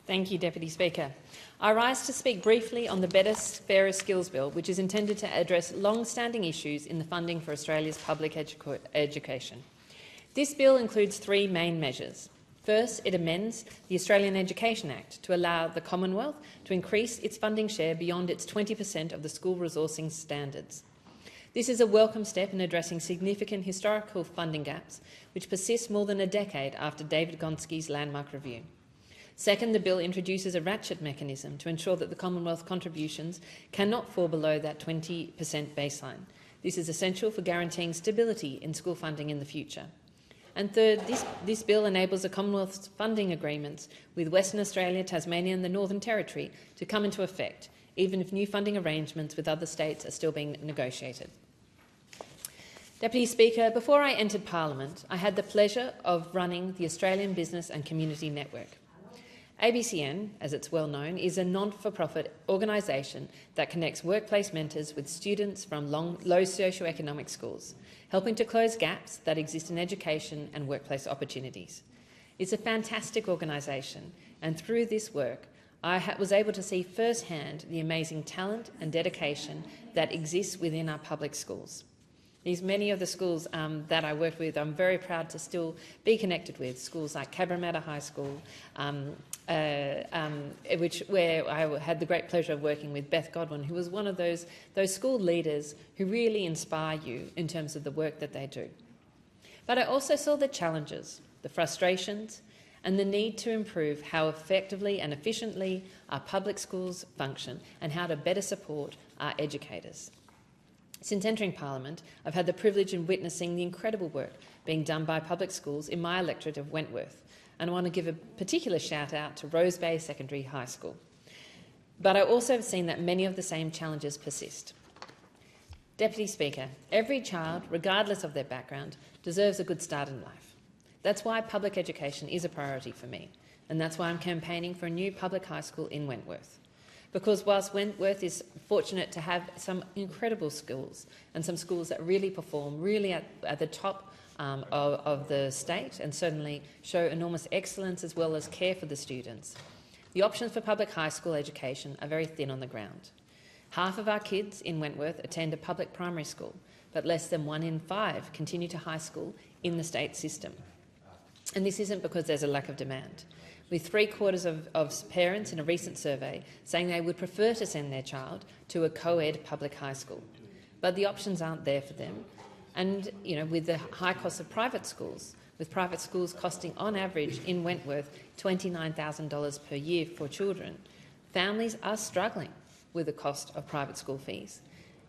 Thank you, Deputy Speaker. I rise to speak briefly on the Better, Fairer Skills Bill, which is intended to address long-standing issues in the funding for Australia's public education. This bill includes three main measures. First, it amends the Australian Education Act to allow the Commonwealth to increase its funding share beyond its 20% of the school resourcing standards. This is a welcome step in addressing significant historical funding gaps which persist more than a decade after David Gonski's landmark review. Second, the bill introduces a ratchet mechanism to ensure that the Commonwealth contributions cannot fall below that 20% baseline. This is essential for guaranteeing stability in school funding in the future. And third, this bill enables the Commonwealth's funding agreements with Western Australia, Tasmania and the Northern Territory to come into effect, even if new funding arrangements with other states are still being negotiated. Deputy Speaker, before I entered Parliament, I had the pleasure of running the Australian Business and Community Network. ABCN, as it's well known, is a non-for-profit organisation that connects workplace mentors with students from low socioeconomic schools, helping to close gaps that exist in education and workplace opportunities. It's a fantastic organisation, and through this work, I was able to see firsthand the amazing talent and dedication that exists within our public schools. Many of the schools that I worked with, I'm very proud to still be connected with, schools like Cabramatta High School, where I had the great pleasure of working with Beth Godwin, who was one of those school leaders who really inspire you in terms of the work that they do. But I also saw the challenges, the frustrations, and the need to improve how effectively and efficiently our public schools function and how to better support our educators. Since entering Parliament, I've had the privilege of witnessing the incredible work being done by public schools in my electorate of Wentworth, and I want to give a particular shout out to Rose Bay Secondary High School. But I also have seen that many of the same challenges persist. Deputy Speaker, every child, regardless of their background, deserves a good start in life. That's why public education is a priority for me, and that's why I'm campaigning for a new public high school in Wentworth. Because whilst Wentworth is fortunate to have some incredible schools and some schools that really perform really at the top of the state and certainly show enormous excellence as well as care for the students, the options for public high school education are very thin on the ground. Half of our kids in Wentworth attend a public primary school, but less than 1 in 5 continue to high school in the state system. And this isn't because there's a lack of demand, with 3/4 of parents in a recent survey saying they would prefer to send their child to a co-ed public high school. But the options aren't there for them. And, with the high cost of private schools, with private schools costing on average in Wentworth $29,000 per year for children, families are struggling with the cost of private school fees.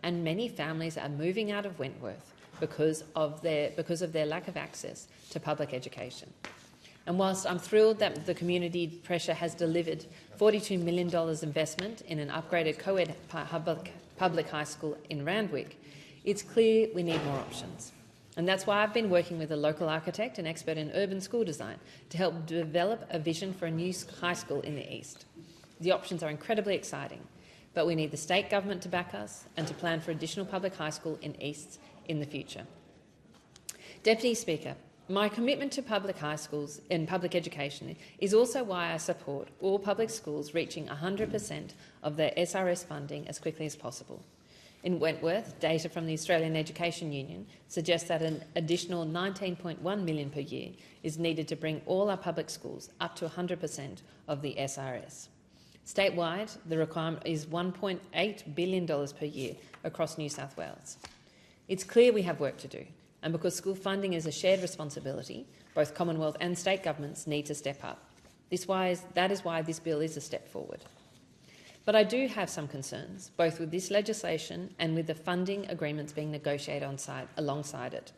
And many families are moving out of Wentworth because of their lack of access to public education. And whilst I'm thrilled that the community pressure has delivered $42 million investment in an upgraded co-ed public high school in Randwick, it's clear we need more options. And that's why I've been working with a local architect and expert in urban school design to help develop a vision for a new high school in the east. The options are incredibly exciting, but we need the state government to back us and to plan for additional public high school in easts in the future. Deputy Speaker, my commitment to public high schools and public education is also why I support all public schools reaching 100% of their SRS funding as quickly as possible. In Wentworth, data from the Australian Education Union suggests that an additional $19.1 million per year is needed to bring all our public schools up to 100% of the SRS. Statewide, the requirement is $1.8 billion per year across New South Wales. It's clear we have work to do, and because school funding is a shared responsibility, both Commonwealth and state governments need to step up. That is why this bill is a step forward. But I do have some concerns, both with this legislation and with the funding agreements being negotiated alongside it.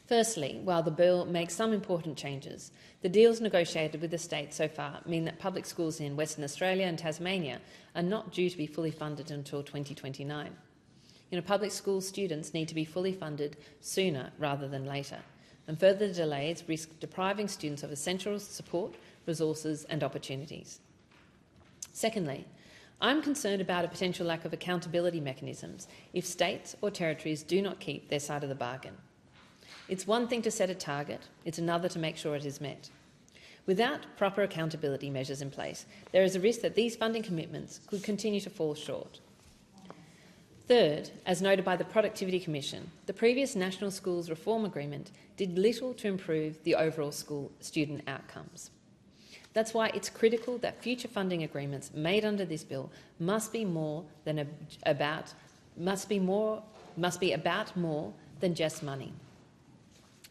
Firstly, while the bill makes some important changes, the deals negotiated with the state so far mean that public schools in Western Australia and Tasmania are not due to be fully funded until 2029. Public school students need to be fully funded sooner rather than later, and further delays risk depriving students of essential support, resources and opportunities. Secondly, I'm concerned about a potential lack of accountability mechanisms if states or territories do not keep their side of the bargain. It's one thing to set a target, it's another to make sure it is met. Without proper accountability measures in place, there is a risk that these funding commitments could continue to fall short. Third, as noted by the Productivity Commission, the previous National Schools Reform Agreement did little to improve the overall school student outcomes. That's why it's critical that future funding agreements made under this bill must be about more than just money.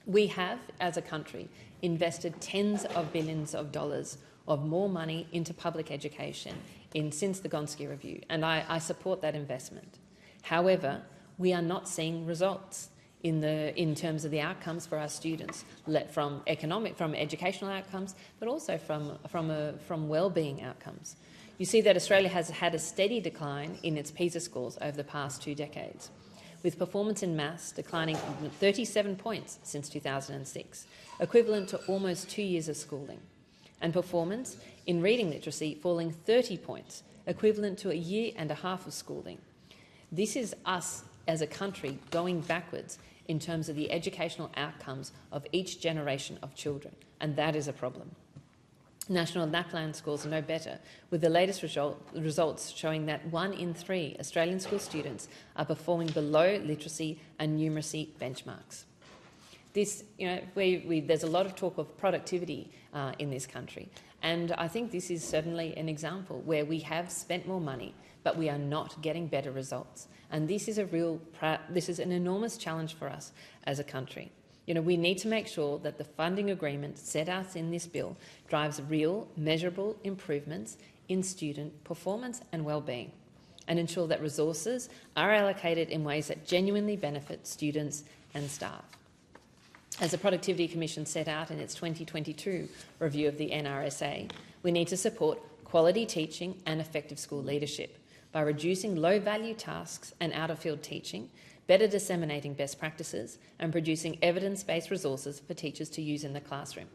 We have, as a country, invested tens of billions of dollars of more money into public education since the Gonski Review, and I support that investment. However, we are not seeing results in terms of the outcomes for our students, from educational outcomes, but also from well-being outcomes. You see that Australia has had a steady decline in its PISA scores over the past 2 decades, with performance in maths declining 37 points since 2006, equivalent to almost 2 years of schooling, and performance in reading literacy falling 30 points, equivalent to a year and a half of schooling. This is us as a country going backwards in terms of the educational outcomes of each generation of children, and that is a problem. National NAPLAN scores are no better, with the latest results showing that 1 in 3 Australian school students are performing below literacy and numeracy benchmarks. There's a lot of talk of productivity in this country, and I think this is certainly an example where we have spent more money, but we are not getting better results. And this is an enormous challenge for us as a country. We need to make sure that the funding agreement set out in this bill drives real, measurable improvements in student performance and well-being, and ensure that resources are allocated in ways that genuinely benefit students and staff. As the Productivity Commission set out in its 2022 review of the NRSA, we need to support quality teaching and effective school leadership by reducing low-value tasks and out-of-field teaching, better disseminating best practices, and producing evidence-based resources for teachers to use in the classroom.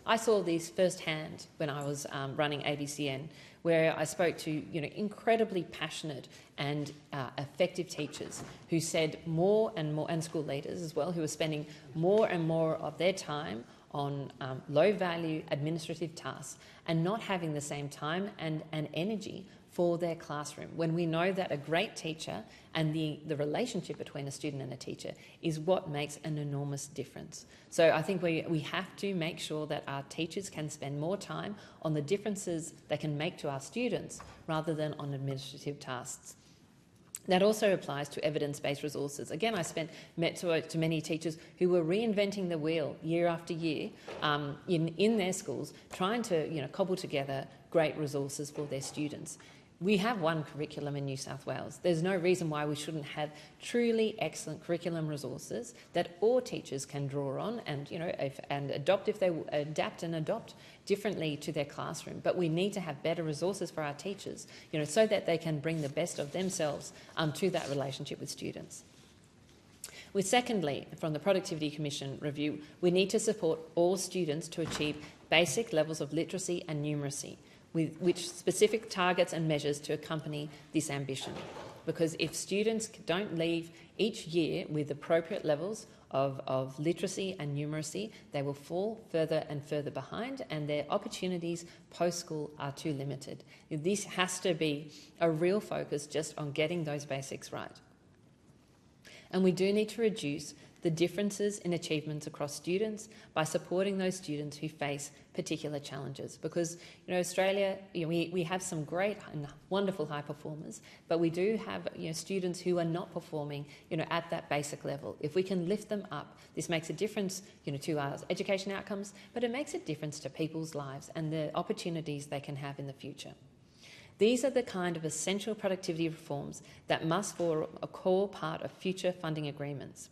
I saw these firsthand when I was running ABCN, where I spoke to incredibly passionate and effective teachers who said more and more, and school leaders as well, who were spending more and more of their time on low-value administrative tasks and not having the same time and energy for their classroom, when we know that a great teacher and the relationship between a student and a teacher is what makes an enormous difference. So I think we have to make sure that our teachers can spend more time on the differences they can make to our students rather than on administrative tasks. That also applies to evidence-based resources. Again, I met to many teachers who were reinventing the wheel year after year in their schools, trying to cobble together great resources for their students. We have one curriculum in New South Wales. There's no reason why we shouldn't have truly excellent curriculum resources that all teachers can draw on and adopt if they adapt and adopt differently to their classroom. But we need to have better resources for our teachers, so that they can bring the best of themselves to that relationship with students. Secondly, from the Productivity Commission review, we need to support all students to achieve basic levels of literacy and numeracy, with which specific targets and measures to accompany this ambition. Because if students don't leave each year with appropriate levels of literacy and numeracy, they will fall further and further behind, and their opportunities post-school are too limited. This has to be a real focus just on getting those basics right. And we do need to reduce the differences in achievements across students by supporting those students who face particular challenges. Because Australia, we have some great and wonderful high performers, but we do have students who are not performing at that basic level. If we can lift them up, this makes a difference to our education outcomes, but it makes a difference to people's lives and the opportunities they can have in the future. These are the kind of essential productivity reforms that must form a core part of future funding agreements.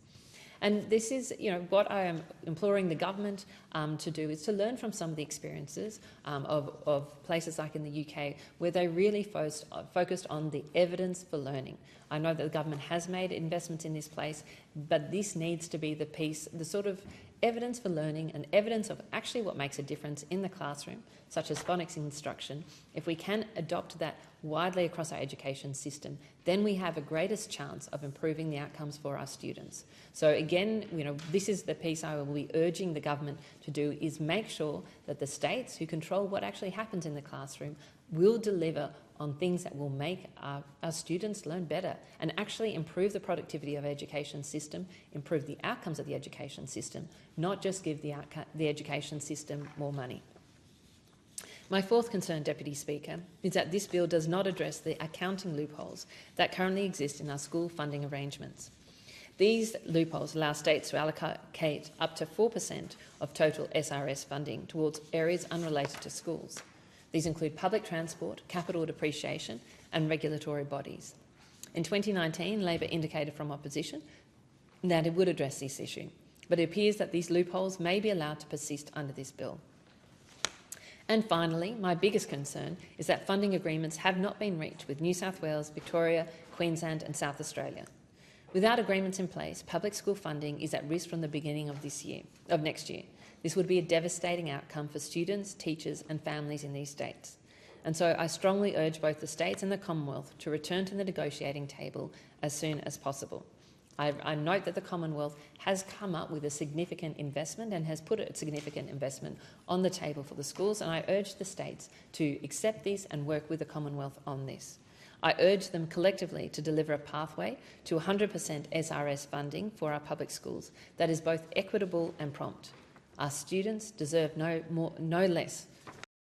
And this is, what I am imploring the government to do, is to learn from some of the experiences of places like in the UK, where they really focused on the evidence for learning. I know that the government has made investments in this place, but this needs to be the piece, the sort of evidence for learning and evidence of actually what makes a difference in the classroom, such as phonics instruction, if we can adopt that widely across our education system, then we have a greatest chance of improving the outcomes for our students. So again, this is the piece I will be urging the government to do, is make sure that the states who control what actually happens in the classroom will deliver on things that will make our students learn better and actually improve the productivity of the education system, improve the outcomes of the education system, not just give the education system more money. My fourth concern, Deputy Speaker, is that this bill does not address the accounting loopholes that currently exist in our school funding arrangements. These loopholes allow states to allocate up to 4% of total SRS funding towards areas unrelated to schools. These include public transport, capital depreciation and regulatory bodies. In 2019, Labor indicated from opposition that it would address this issue, but it appears that these loopholes may be allowed to persist under this bill. And finally, my biggest concern is that funding agreements have not been reached with New South Wales, Victoria, Queensland and South Australia. Without agreements in place, public school funding is at risk from the beginning of next year. This would be a devastating outcome for students, teachers and families in these states. And so I strongly urge both the states and the Commonwealth to return to the negotiating table as soon as possible. I note that the Commonwealth has come up with a significant investment and has put a significant investment on the table for the schools, and I urge the states to accept this and work with the Commonwealth on this. I urge them collectively to deliver a pathway to 100% SRS funding for our public schools that is both equitable and prompt. Our students deserve no less